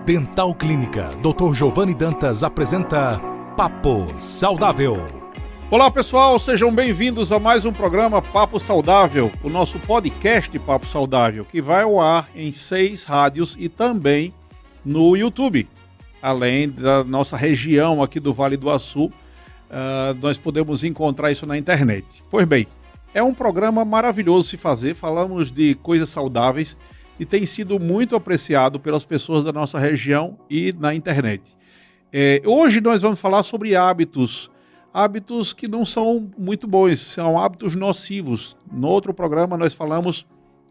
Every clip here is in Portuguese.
Dental Clínica Dr. Giovanni Dantas apresenta Papo Saudável. Olá pessoal, sejam bem-vindos a mais um programa Papo Saudável, o nosso podcast Papo Saudável, que vai ao ar em 6 rádios e também no YouTube. Além da nossa região aqui do Vale do Açu, nós podemos encontrar isso na internet. Pois bem, é um programa maravilhoso se fazer, falamos de coisas saudáveis e tem sido muito apreciado pelas pessoas da nossa região e na internet. Hoje nós vamos falar sobre hábitos que não são muito bons, são hábitos nocivos. No outro programa nós falamos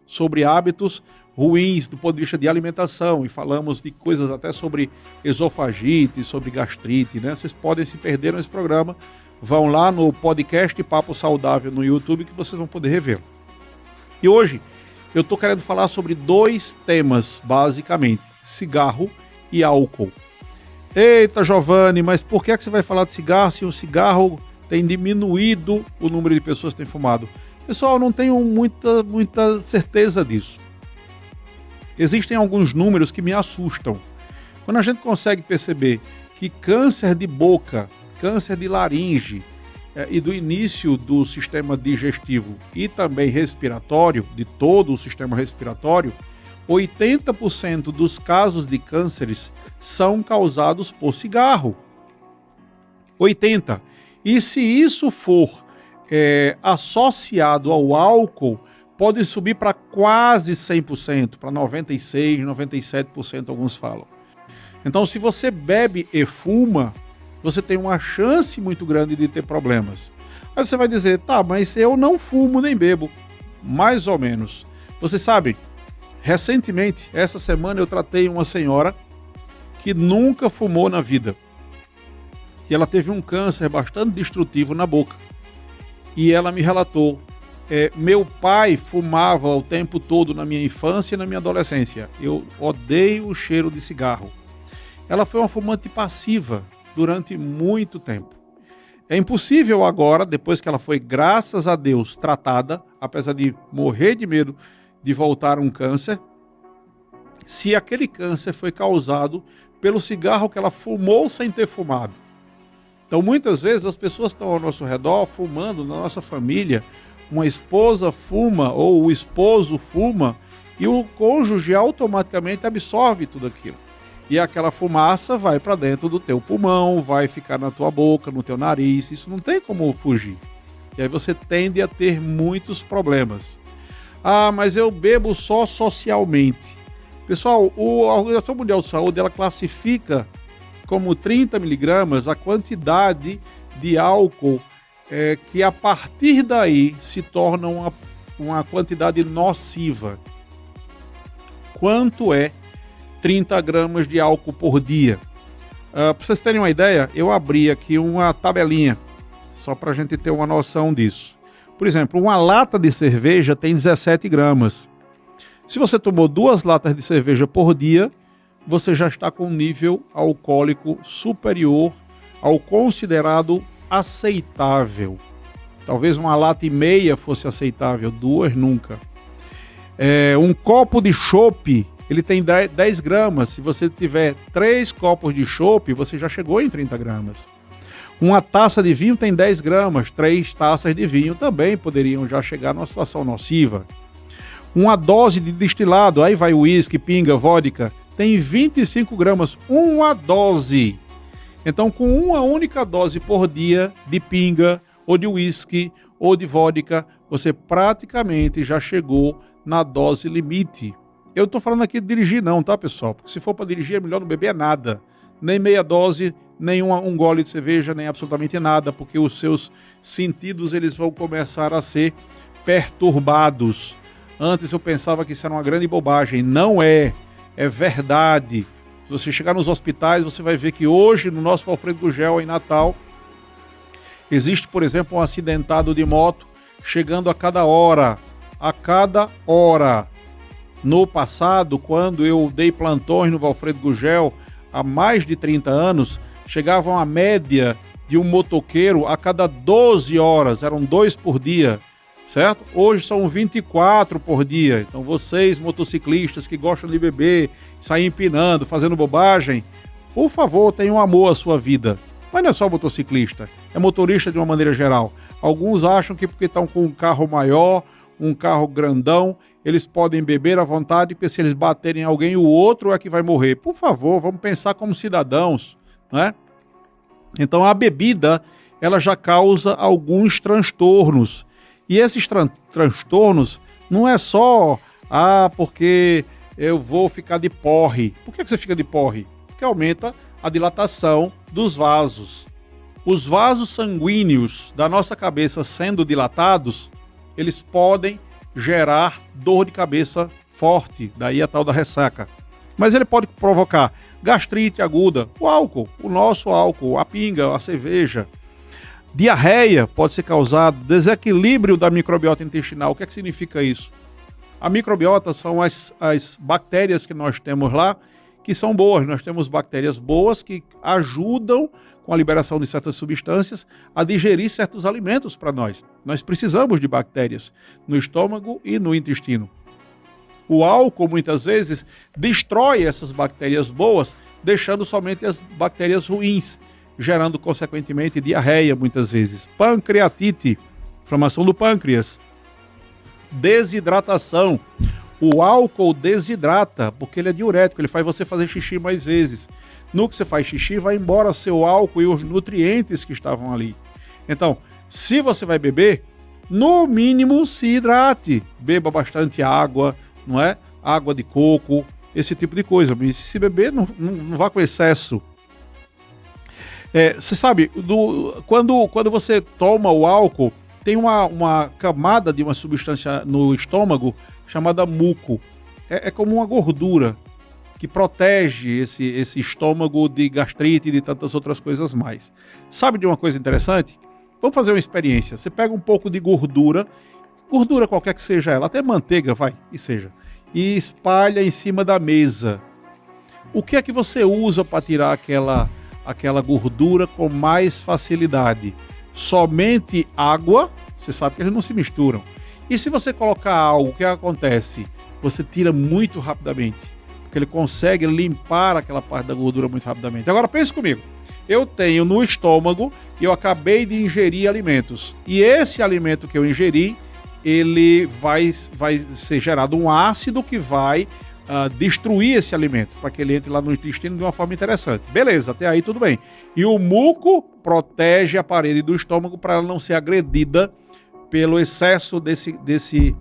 sobre hábitos ruins do ponto de vista de alimentação e falamos de coisas até sobre esofagite, sobre gastrite, né? Vocês podem se perder nesse programa, vão lá no podcast Papo Saudável no YouTube que vocês vão poder rever. E hoje eu estou querendo falar sobre 2 temas, basicamente, cigarro e álcool. Eita, Giovanni, mas por que você vai falar de cigarro se o cigarro tem diminuído o número de pessoas que têm fumado? Pessoal, não tenho muita certeza disso. Existem alguns números que me assustam. Quando a gente consegue perceber que câncer de boca, câncer de laringe e do início do sistema digestivo e também respiratório, de todo o sistema respiratório, 80% dos casos de cânceres são causados por cigarro. 80%. E se isso for associado ao álcool, pode subir para quase 100%, para 96%, 97% alguns falam. Então, se você bebe e fuma, você tem uma chance muito grande de ter problemas. Aí você vai dizer, tá, mas eu não fumo nem bebo. Mais ou menos. Você sabe, recentemente, essa semana eu tratei uma senhora que nunca fumou na vida. E ela teve um câncer bastante destrutivo na boca. E ela me relatou, meu pai fumava o tempo todo na minha infância e na minha adolescência. Eu odeio o cheiro de cigarro. Ela foi uma fumante passiva durante muito tempo. É impossível agora, depois que ela foi, graças a Deus, tratada, apesar de morrer de medo de voltar um câncer, se aquele câncer foi causado pelo cigarro que ela fumou sem ter fumado. Então, muitas vezes, as pessoas estão ao nosso redor fumando, na nossa família, uma esposa fuma ou o esposo fuma e o cônjuge automaticamente absorve tudo aquilo. E aquela fumaça vai para dentro do teu pulmão, vai ficar na tua boca, no teu nariz, isso não tem como fugir. E aí você tende a ter muitos problemas. Ah, mas eu bebo só socialmente. Pessoal, a Organização Mundial de Saúde, ela classifica como 30 miligramas a quantidade de álcool que a partir daí se torna uma quantidade nociva. Quanto é 30 gramas de álcool por dia? Para vocês terem uma ideia, eu abri aqui uma tabelinha, só para a gente ter uma noção disso. Por exemplo, uma lata de cerveja tem 17 gramas. Se você tomou 2 latas de cerveja por dia, você já está com um nível alcoólico superior ao considerado aceitável. Talvez uma lata e meia fosse aceitável, 2 nunca. Um copo de chopp, ele tem 10 gramas. Se você tiver 3 copos de chopp, você já chegou em 30 gramas. Uma taça de vinho tem 10 gramas. 3 taças de vinho também poderiam já chegar numa situação nociva. Uma dose de destilado, aí vai uísque, pinga, vodka, tem 25 gramas. Uma dose. Então, com uma única dose por dia de pinga, ou de uísque, ou de vodka, você praticamente já chegou na dose limite. Eu estou falando aqui de dirigir não, tá, pessoal? Porque se for para dirigir é melhor não beber nada. Nem meia dose, nem um gole de cerveja, nem absolutamente nada, porque os seus sentidos eles vão começar a ser perturbados. Antes eu pensava que isso era uma grande bobagem. Não é. É verdade. Se você chegar nos hospitais, você vai ver que hoje, no nosso Alfredo Gugel, em Natal, existe, por exemplo, um acidentado de moto chegando a cada hora. A cada hora. No passado, quando eu dei plantões no Alfredo Gugel, há mais de 30 anos, chegavam a média de um motoqueiro a cada 12 horas, eram 2 por dia. certo? Hoje são 24 por dia. Então vocês, motociclistas que gostam de beber, sair empinando, fazendo bobagem, por favor, tenham amor à sua vida. Mas não é só motociclista, é motorista de uma maneira geral. Alguns acham que porque estão com um carro maior, um carro grandão, eles podem beber à vontade, porque se eles baterem em alguém, o outro é que vai morrer. Por favor, vamos pensar como cidadãos, né? Então a bebida, ela já causa alguns transtornos. E esses transtornos não é só, porque eu vou ficar de porre. Por que você fica de porre? Porque aumenta a dilatação dos vasos. Os vasos sanguíneos da nossa cabeça sendo dilatados, eles podem gerar dor de cabeça forte, daí a tal da ressaca. Mas ele pode provocar gastrite aguda, o álcool, o nosso álcool, a pinga, a cerveja. Diarreia pode ser causada, desequilíbrio da microbiota intestinal. O que é que significa isso? A microbiota são as bactérias que nós temos lá, que são boas. Nós temos bactérias boas que ajudam com a liberação de certas substâncias a digerir certos alimentos para nós. Nós precisamos de bactérias no estômago e no intestino. O álcool, muitas vezes, destrói essas bactérias boas, deixando somente as bactérias ruins, gerando, consequentemente, diarreia, muitas vezes. Pancreatite, inflamação do pâncreas. Desidratação. O álcool desidrata, porque ele é diurético, ele faz você fazer xixi mais vezes. No que você faz xixi, vai embora seu álcool e os nutrientes que estavam ali. Então, se você vai beber, no mínimo se hidrate. Beba bastante água, não é? Água de coco, esse tipo de coisa. Mas se beber, não vá com excesso. Você sabe, quando você toma o álcool, tem uma camada de uma substância no estômago chamada muco. É como uma gordura que protege esse estômago de gastrite e de tantas outras coisas mais. Sabe de uma coisa interessante? Vamos fazer uma experiência. Você pega um pouco de gordura qualquer que seja ela, até manteiga, e espalha em cima da mesa. O que é que você usa para tirar aquela gordura com mais facilidade? Somente água. Você sabe que eles não se misturam. E se você colocar algo, o que acontece? Você tira muito rapidamente, porque ele consegue limpar aquela parte da gordura muito rapidamente. Agora pense comigo, eu tenho no estômago e eu acabei de ingerir alimentos, e esse alimento que eu ingeri, ele vai ser gerado um ácido que vai destruir esse alimento, para que ele entre lá no intestino de uma forma interessante. Beleza, até aí tudo bem. E o muco protege a parede do estômago para ela não ser agredida pelo excesso desse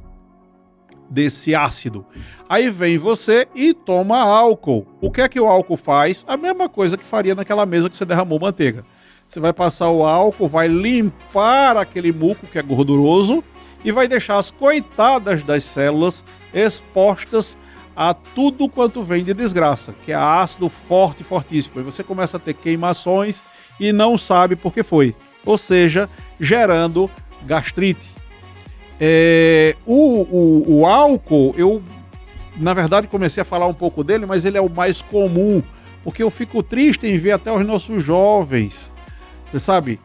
ácido. Aí vem você e toma álcool. O que é que o álcool faz? A mesma coisa que faria naquela mesa que você derramou manteiga. Você vai passar o álcool, vai limpar aquele muco que é gorduroso e vai deixar as coitadas das células expostas a tudo quanto vem de desgraça, que é ácido forte, fortíssimo. E você começa a ter queimações e não sabe por que foi. Ou seja, gerando gastrite. O álcool, eu na verdade comecei a falar um pouco dele, mas ele é o mais comum, porque eu fico triste em ver até os nossos jovens. Você sabe,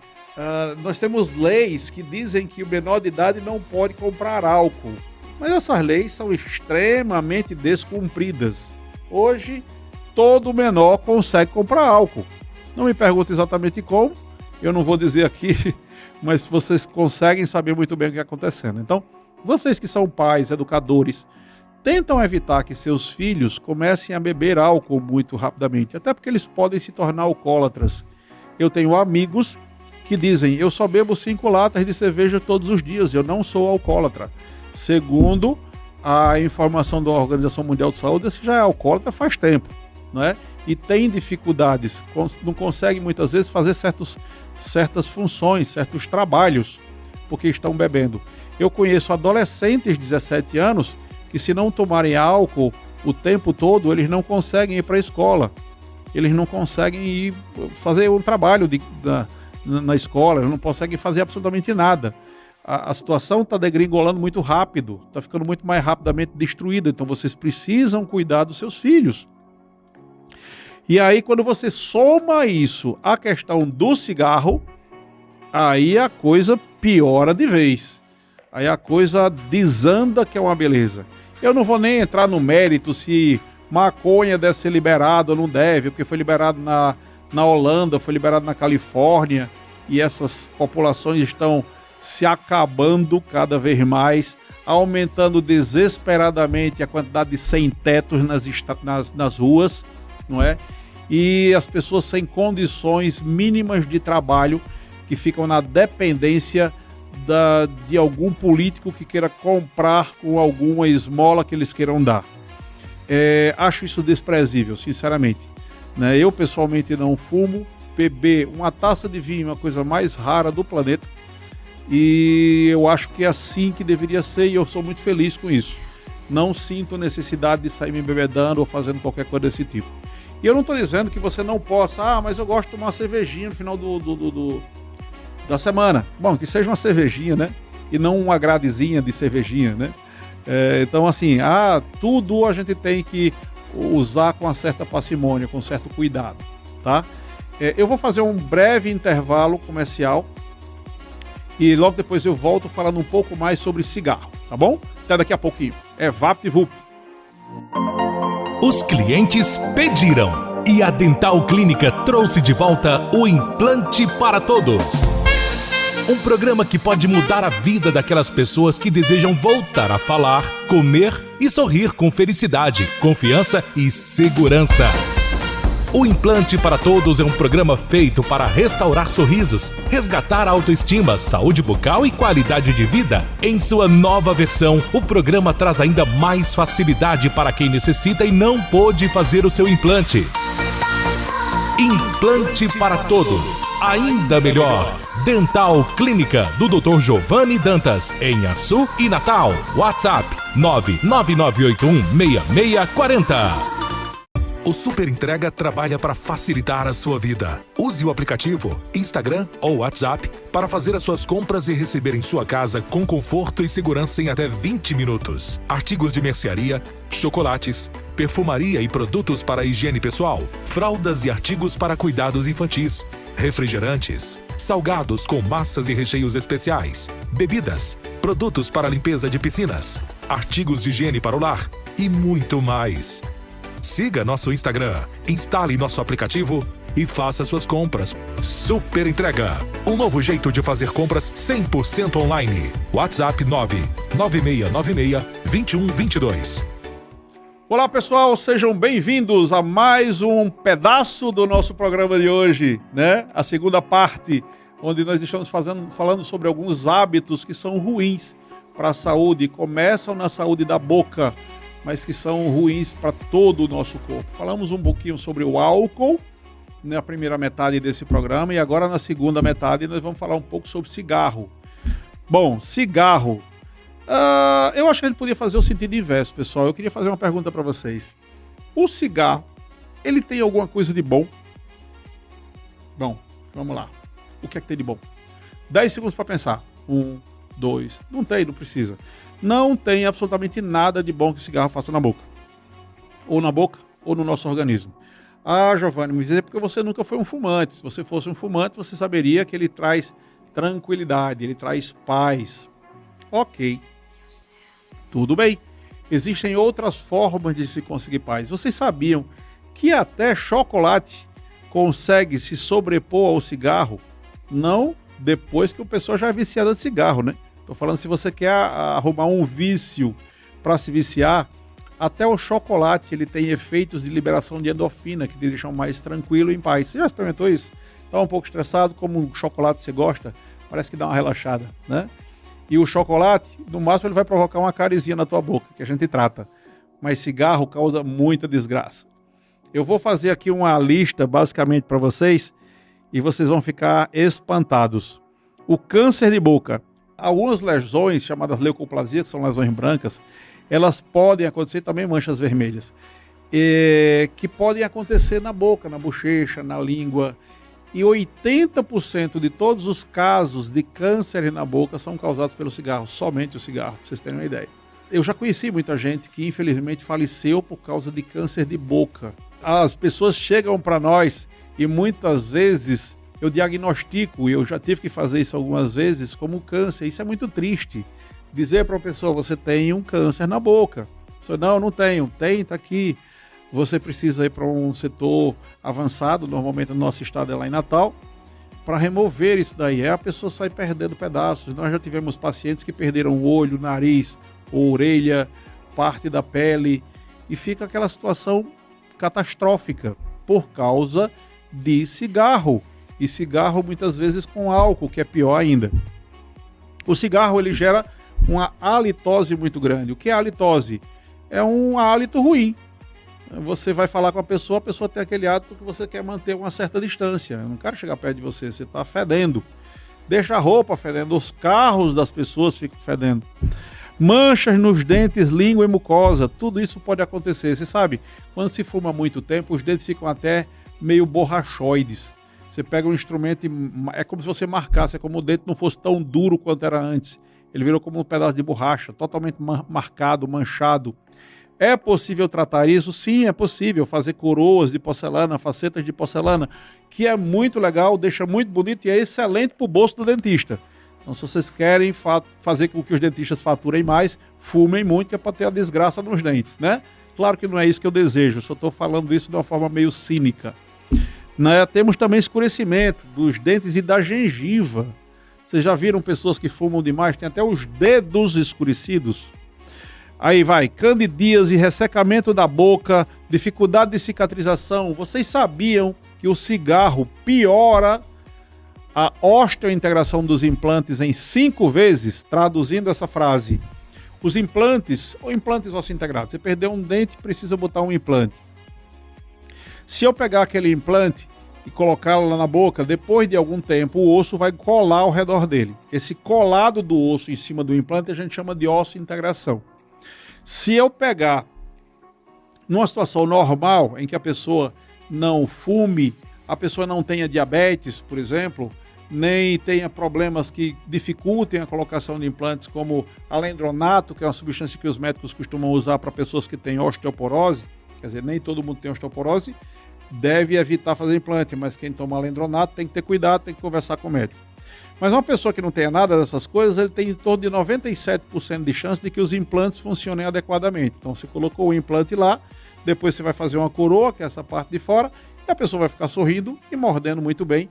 nós temos leis que dizem que o menor de idade não pode comprar álcool, mas essas leis são extremamente descumpridas. Hoje, todo menor consegue comprar álcool. Não me pergunte exatamente como, eu não vou dizer aqui, mas vocês conseguem saber muito bem o que está acontecendo. Então, vocês que são pais, educadores, tentam evitar que seus filhos comecem a beber álcool muito rapidamente, até porque eles podem se tornar alcoólatras. Eu tenho amigos que dizem, eu só bebo 5 latas de cerveja todos os dias, eu não sou alcoólatra. Segundo a informação da Organização Mundial de Saúde, esse já é alcoólatra faz tempo, não é? E tem dificuldades, não consegue muitas vezes fazer certas funções, certos trabalhos, porque estão bebendo. Eu conheço adolescentes de 17 anos que, se não tomarem álcool o tempo todo, eles não conseguem ir para a escola, eles não conseguem ir fazer um trabalho na escola, eles não conseguem fazer absolutamente nada. A situação está degringolando muito rápido, está ficando muito mais rapidamente destruída, então vocês precisam cuidar dos seus filhos. E aí, quando você soma isso à questão do cigarro, aí a coisa piora de vez. Aí a coisa desanda, que é uma beleza. Eu não vou nem entrar no mérito se maconha deve ser liberado ou não deve, porque foi liberado na Holanda, foi liberado na Califórnia, e essas populações estão se acabando cada vez mais, aumentando desesperadamente a quantidade de sem-tetos nas ruas, não é? E as pessoas sem condições mínimas de trabalho, que ficam na dependência de algum político que queira comprar com alguma esmola que eles queiram dar. Acho isso desprezível, sinceramente. Né? Eu, pessoalmente, não fumo. Beber uma taça de vinho é uma coisa mais rara do planeta. E eu acho que é assim que deveria ser, e eu sou muito feliz com isso. Não sinto necessidade de sair me embebedando ou fazendo qualquer coisa desse tipo. E eu não estou dizendo que você não possa, mas eu gosto de tomar uma cervejinha no final da semana. Bom, que seja uma cervejinha, né? E não uma gradezinha de cervejinha, né? Então, assim, tudo a gente tem que usar com uma certa parcimônia, com certo cuidado, tá? Eu vou fazer um breve intervalo comercial e logo depois eu volto falando um pouco mais sobre cigarro, tá bom? Até daqui a pouquinho. VaptVupt. Os clientes pediram e a Dental Clínica trouxe de volta o Implante para Todos. Um programa que pode mudar a vida daquelas pessoas que desejam voltar a falar, comer e sorrir com felicidade, confiança e segurança. O Implante para Todos é um programa feito para restaurar sorrisos, resgatar a autoestima, saúde bucal e qualidade de vida. Em sua nova versão, o programa traz ainda mais facilidade para quem necessita e não pôde fazer o seu implante. Implante para Todos, ainda melhor. Dental Clínica do Dr. Giovanni Dantas, em Açu e Natal. WhatsApp 999816640. O Super Entrega trabalha para facilitar a sua vida. Use o aplicativo, Instagram ou WhatsApp para fazer as suas compras e receber em sua casa com conforto e segurança em até 20 minutos. Artigos de mercearia, chocolates, perfumaria e produtos para a higiene pessoal, fraldas e artigos para cuidados infantis, refrigerantes, salgados com massas e recheios especiais, bebidas, produtos para limpeza de piscinas, artigos de higiene para o lar e muito mais. Siga nosso Instagram, instale nosso aplicativo e faça suas compras. Super Entrega, um novo jeito de fazer compras 100% online. WhatsApp 99696-2122. Olá pessoal, sejam bem-vindos a mais um pedaço do nosso programa de hoje, né? A segunda parte, onde nós estamos falando sobre alguns hábitos que são ruins para a saúde, começam na saúde da boca, mas que são ruins para todo o nosso corpo. Falamos um pouquinho sobre o álcool na primeira metade desse programa e agora na segunda metade nós vamos falar um pouco sobre cigarro. Bom, cigarro. Eu acho que a gente podia fazer o sentido inverso, pessoal. Eu queria fazer uma pergunta para vocês. O cigarro, ele tem alguma coisa de bom? Bom, vamos lá. O que é que tem de bom? 10 segundos para pensar. 1, 2, não precisa. Não tem absolutamente nada de bom que o cigarro faça na boca. Ou na boca, ou no nosso organismo. Giovanni, me dizer porque você nunca foi um fumante. Se você fosse um fumante, você saberia que ele traz tranquilidade, ele traz paz. Ok. Tudo bem. Existem outras formas de se conseguir paz. Vocês sabiam que até chocolate consegue se sobrepor ao cigarro? Não depois que a pessoa já é viciada de cigarro, né? Estou falando, se você quer arrumar um vício para se viciar, até o chocolate ele tem efeitos de liberação de endorfina que te deixam mais tranquilo e em paz. Você já experimentou isso? Está um pouco estressado, como um chocolate você gosta, parece que dá uma relaxada, né? E o chocolate, no máximo, ele vai provocar uma carizinha na tua boca, que a gente trata. Mas cigarro causa muita desgraça. Eu vou fazer aqui uma lista, basicamente, para vocês, e vocês vão ficar espantados. O câncer de boca. Algumas lesões, chamadas leucoplasia, que são lesões brancas, elas podem acontecer, também manchas vermelhas, que podem acontecer na boca, na bochecha, na língua. E 80% de todos os casos de câncer na boca são causados pelo cigarro, somente o cigarro, para vocês terem uma ideia. Eu já conheci muita gente que infelizmente faleceu por causa de câncer de boca. As pessoas chegam para nós e muitas vezes eu diagnostico, e eu já tive que fazer isso algumas vezes, como câncer. Isso é muito triste, dizer para a pessoa, você tem um câncer na boca. A pessoa, não tenho. Tem, tá aqui. Você precisa ir para um setor avançado, normalmente no nosso estado é lá em Natal, para remover isso daí. Aí a pessoa sai perdendo pedaços. Nós já tivemos pacientes que perderam o olho, nariz, orelha, parte da pele, e fica aquela situação catastrófica por causa de cigarro. E cigarro muitas vezes com álcool, que é pior ainda. O cigarro ele gera uma halitose muito grande. O que é halitose? É um hálito ruim. Você vai falar com a pessoa tem aquele hábito que você quer manter uma certa distância. Eu não quero chegar perto de você, você está fedendo. Deixa a roupa fedendo, os carros das pessoas ficam fedendo. Manchas nos dentes, língua e mucosa, tudo isso pode acontecer. Você sabe, quando se fuma muito tempo, os dentes ficam até meio borrachoides. Você pega um instrumento e é como se você marcasse, é como o dente não fosse tão duro quanto era antes. Ele virou como um pedaço de borracha, totalmente marcado, manchado. É possível tratar isso? Sim, é possível fazer coroas de porcelana, facetas de porcelana, que é muito legal, deixa muito bonito e é excelente para o bolso do dentista. Então, se vocês querem fazer com que os dentistas faturem mais, fumem muito, que é para ter a desgraça nos dentes, né? Claro que não é isso que eu desejo, só estou falando isso de uma forma meio cínica. Né? Temos também escurecimento dos dentes e da gengiva. Vocês já viram pessoas que fumam demais? Tem até os dedos escurecidos. Aí vai, candidíase, ressecamento da boca, dificuldade de cicatrização. Vocês sabiam que o cigarro piora a osteointegração dos implantes em 5 vezes? Traduzindo essa frase, os implantes, ou implantes osseointegrados, você perdeu um dente, precisa botar um implante. Se eu pegar aquele implante e colocá-lo lá na boca, depois de algum tempo o osso vai colar ao redor dele. Esse colado do osso em cima do implante a gente chama de osseointegração. Se eu pegar numa situação normal, em que a pessoa não fume, a pessoa não tenha diabetes, por exemplo, nem tenha problemas que dificultem a colocação de implantes, como alendronato, que é uma substância que os médicos costumam usar para pessoas que têm osteoporose, quer dizer, nem todo mundo tem osteoporose, deve evitar fazer implante, mas quem toma alendronato tem que ter cuidado, tem que conversar com o médico. Mas uma pessoa que não tenha nada dessas coisas, ele tem em torno de 97% de chance de que os implantes funcionem adequadamente. Então, você colocou o implante lá, depois você vai fazer uma coroa, que é essa parte de fora, e a pessoa vai ficar sorrindo e mordendo muito bem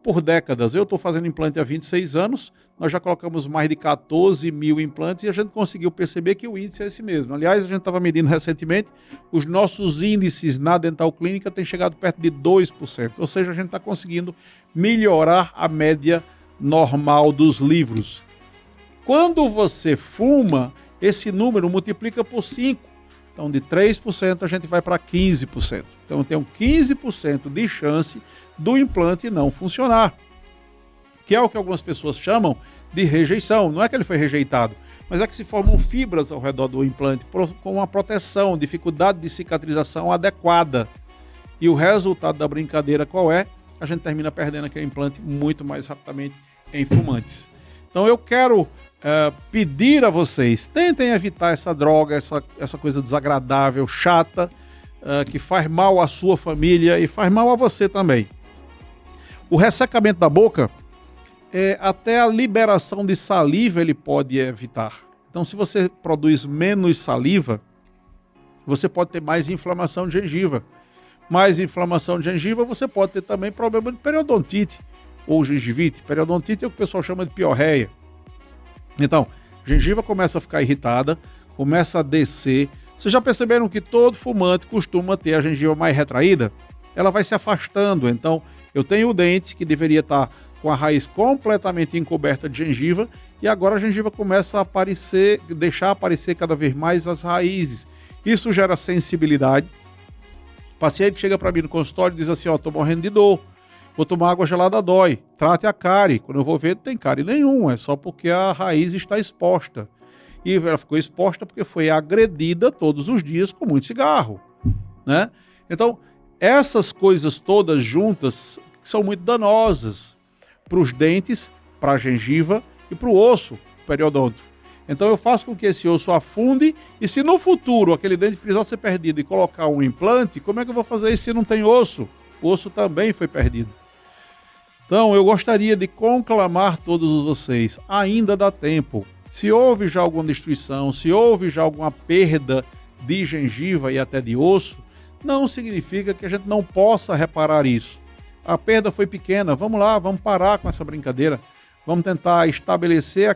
por décadas. Eu estou fazendo implante há 26 anos, nós já colocamos mais de 14 mil implantes e a gente conseguiu perceber que o índice é esse mesmo. Aliás, a gente estava medindo recentemente, os nossos índices na Dental Clínica têm chegado perto de 2%, ou seja, a gente está conseguindo melhorar a média normal dos livros. Quando você fuma, esse número multiplica por 5. Então, de 3% a gente vai para 15%. Então, eu tenho 15% de chance do implante não funcionar, que é o que algumas pessoas chamam de rejeição. Não é que ele foi rejeitado, mas é que se formam fibras ao redor do implante com uma proteção, dificuldade de cicatrização adequada. E o resultado da brincadeira qual é? A gente termina perdendo aquele implante muito mais rapidamente em fumantes. Então eu quero pedir a vocês, tentem evitar essa droga, essa coisa desagradável, chata, que faz mal à sua família e faz mal a você também. O ressecamento da boca, até a liberação de saliva ele pode evitar. Então se você produz menos saliva, você pode ter mais inflamação de gengiva. Mais inflamação de gengiva, você pode ter também problema de periodontite ou gengivite. Periodontite é o que o pessoal chama de piorreia. Então, a gengiva começa a ficar irritada, começa a descer. Vocês já perceberam que todo fumante costuma ter a gengiva mais retraída? Ela vai se afastando. Então, eu tenho o dente que deveria estar com a raiz completamente encoberta de gengiva e agora a gengiva começa a aparecer, deixar aparecer cada vez mais as raízes. Isso gera sensibilidade. O paciente chega para mim no consultório e diz assim, estou morrendo de dor. Vou tomar água gelada, dói. Trate a cárie. Quando eu vou ver, não tem cárie nenhum. É só porque a raiz está exposta. E ela ficou exposta porque foi agredida todos os dias com muito cigarro, né? Então, essas coisas todas juntas são muito danosas para os dentes, para a gengiva e para o osso periodôntico. Então, eu faço com que esse osso afunde e se no futuro aquele dente precisar ser perdido e colocar um implante, como é que eu vou fazer isso se não tem osso? O osso também foi perdido. Então, eu gostaria de conclamar todos vocês, ainda dá tempo. Se houve já alguma destruição, se houve já alguma perda de gengiva e até de osso, não significa que a gente não possa reparar isso. A perda foi pequena, vamos lá, vamos parar com essa brincadeira, vamos tentar estabelecer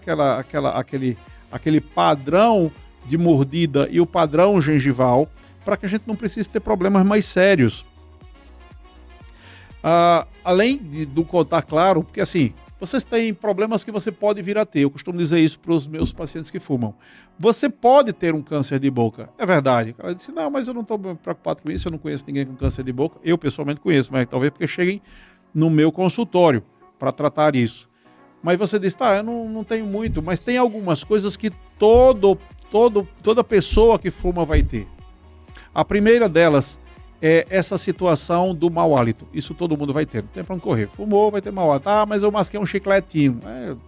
aquele padrão de mordida e o padrão gengival para que a gente não precise ter problemas mais sérios. Além do contar claro, porque assim, vocês têm problemas que você pode vir a ter. Eu costumo dizer isso para os meus pacientes que fumam. Você pode ter um câncer de boca. É verdade. Ela disse, não, mas eu não estou preocupado com isso, eu não conheço ninguém com câncer de boca. Eu pessoalmente conheço, mas talvez porque cheguem no meu consultório para tratar isso. Mas você diz, tá, eu não tenho muito, mas tem algumas coisas que toda pessoa que fuma vai ter. A primeira delas é essa situação do mau hálito. Isso todo mundo vai ter, não tem para onde correr. Fumou, vai ter mau hálito. Ah, mas eu masquei um chicletinho.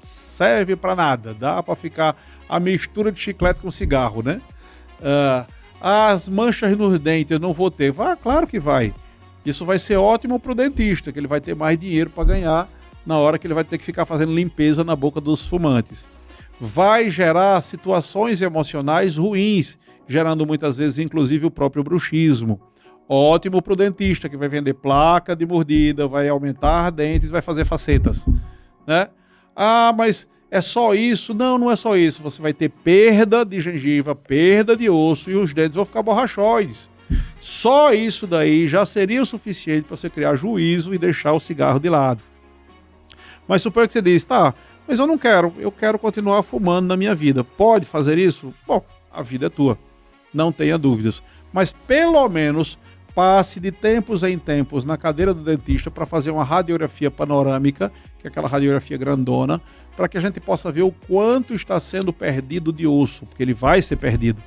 Serve para nada, dá para ficar a mistura de chiclete com cigarro, né? As manchas nos dentes eu não vou ter. Claro que vai. Isso vai ser ótimo para o dentista, que ele vai ter mais dinheiro para ganhar na hora que ele vai ter que ficar fazendo limpeza na boca dos fumantes. Vai gerar situações emocionais ruins, gerando muitas vezes inclusive o próprio bruxismo. Ótimo para o dentista, que vai vender placa de mordida, vai aumentar dentes, vai fazer facetas, né? Ah, mas é só isso? Não, não é só isso. Você vai ter perda de gengiva, perda de osso e os dentes vão ficar borrachoides. Só isso daí já seria o suficiente para você criar juízo e deixar o cigarro de lado. Mas suponha que você diz, tá, mas eu quero continuar fumando na minha vida. Pode fazer isso? Bom, a vida é tua, não tenha dúvidas. Mas pelo menos passe de tempos em tempos na cadeira do dentista para fazer uma radiografia panorâmica, que é aquela radiografia grandona, para que a gente possa ver o quanto está sendo perdido de osso, porque ele vai ser perdido.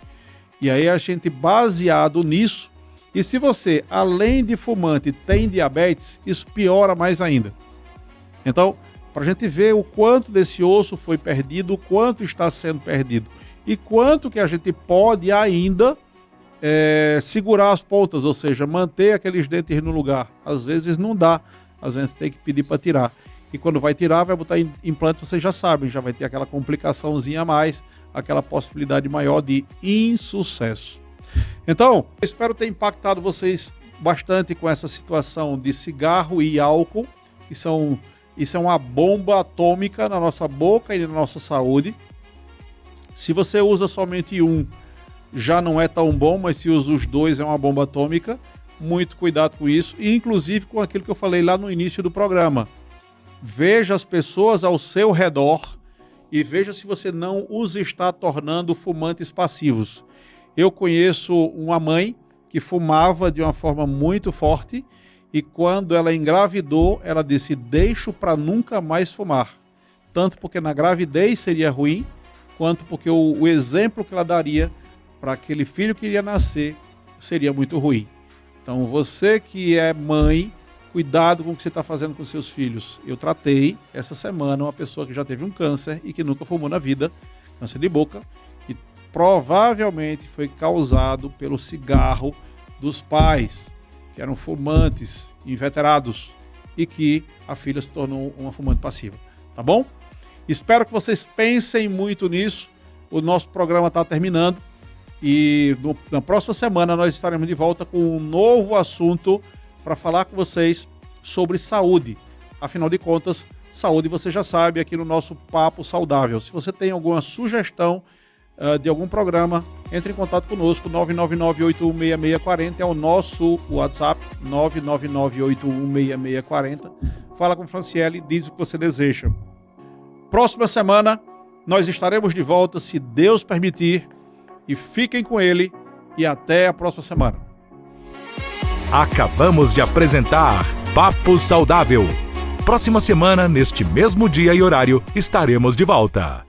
E aí a gente, baseado nisso, e se você, além de fumante, tem diabetes, isso piora mais ainda. Então, para a gente ver o quanto desse osso foi perdido, o quanto está sendo perdido, e quanto que a gente pode ainda segurar as pontas, ou seja, manter aqueles dentes no lugar. Às vezes não dá, às vezes tem que pedir para tirar. E quando vai tirar, vai botar implante, vocês já sabem, já vai ter aquela complicaçãozinha a mais, aquela possibilidade maior de insucesso. Então, eu espero ter impactado vocês bastante com essa situação de cigarro e álcool, que isso é uma bomba atômica na nossa boca e na nossa saúde. Se você usa somente um, já não é tão bom, mas se usa os dois é uma bomba atômica. Muito cuidado com isso, e inclusive com aquilo que eu falei lá no início do programa. Veja as pessoas ao seu redor e veja se você não os está tornando fumantes passivos. Eu conheço uma mãe que fumava de uma forma muito forte e quando ela engravidou, ela disse, deixo para nunca mais fumar. Tanto porque na gravidez seria ruim, quanto porque o exemplo que ela daria para aquele filho que iria nascer seria muito ruim. Então você que é mãe, cuidado com o que você está fazendo com seus filhos. Eu tratei essa semana uma pessoa que já teve um câncer e que nunca fumou na vida, câncer de boca, e provavelmente foi causado pelo cigarro dos pais, que eram fumantes inveterados, e que a filha se tornou uma fumante passiva. Tá bom? Espero que vocês pensem muito nisso. O nosso programa está terminando. E na próxima semana nós estaremos de volta com um novo assunto para falar com vocês sobre saúde. Afinal de contas, saúde você já sabe aqui no nosso Papo Saudável. Se você tem alguma sugestão de algum programa, entre em contato conosco. 999-816640 é o nosso WhatsApp, 999-816640. Fala com o Franciele, diz o que você deseja. Próxima semana nós estaremos de volta, se Deus permitir. E fiquem com ele e até a próxima semana. Acabamos de apresentar Papo Saudável. Próxima semana, neste mesmo dia e horário, estaremos de volta.